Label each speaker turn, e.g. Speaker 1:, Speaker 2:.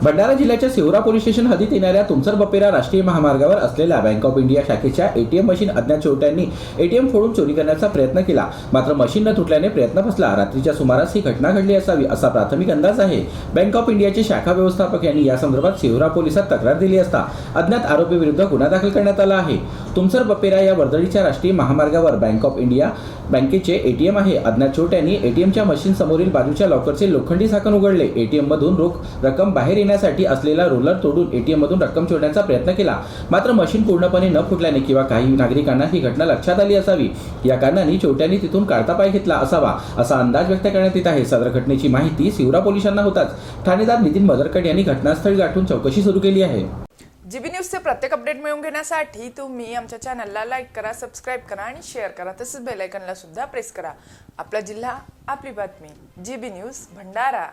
Speaker 1: भंडारा जिल्ह्याच्या Sihora police station हद्दीत येणाऱ्या तुमसर बपेरा राष्ट्रीय महामार्गावर असलेल्या बँक ऑफ इंडिया शाखेच्या एटीएम मशीन अज्ञात चोरट्यांनी एटीएम फोडून चोरी करण्याचा प्रयत्न केला, मात्र मशीन न तुटल्याने प्रयत्न फसला। रात्रीच्या सुमारास ही घटना घडली असावी असा प्राथमिक अंदाज आहे। बँक ऑफ इंडियाचे शाखा व्यवस्थापक यांनी या संदर्भात सिहोरा पोलिसात तक्रार दिली असता अज्ञात आरोपी विरुद्ध गुन्हा दाखल करण्यात आला आहे। तुमसर बपेरा या वर्दळीच्या राष्ट्रीय महामार्गावर बँक ऑफ इंडिया बँकेचे एटीएम आहे। अज्ञात चोरट्यांनी एटीएमच्या मशीन समोरील बाजूच्या लॉकरचे लोखंडी झाकण उघडले, एटीएम मधून रोख रक्कम बाहेर येण्यासाठी असलेला रोलर तोडून एटीएम मधून रक्कम चोरण्याचा प्रयत्न केला, मात्र मशीन पूर्णपणे न फुटल्याने किंवा काही नागरिकांना ही घटना लक्षात आली असावी, या कारणाने चोरट्यांनी तिथून काढता पाय घेतला असावा असा अंदाज व्यक्त करण्यात येत आहे। सदर घटनेची माहिती सिहोरा पोलिसांना होताच ठाणेदार नितीन मदरकट यांनी घटनास्थळी गाठून चौकशी सुरू केली आहे।
Speaker 2: जीबी न्यूजचे प्रत्येक अपडेट मिळवून घेण्यासाठी तुम्ही आमच्या चॅनलला लाईक करा, सबस्क्राईब करा आणि शेअर करा, तसेच बेल आयकॉनला सुद्धा प्रेस करा। आपला जिल्हा, आपली बातमी, जीबी न्यूज भंडारा।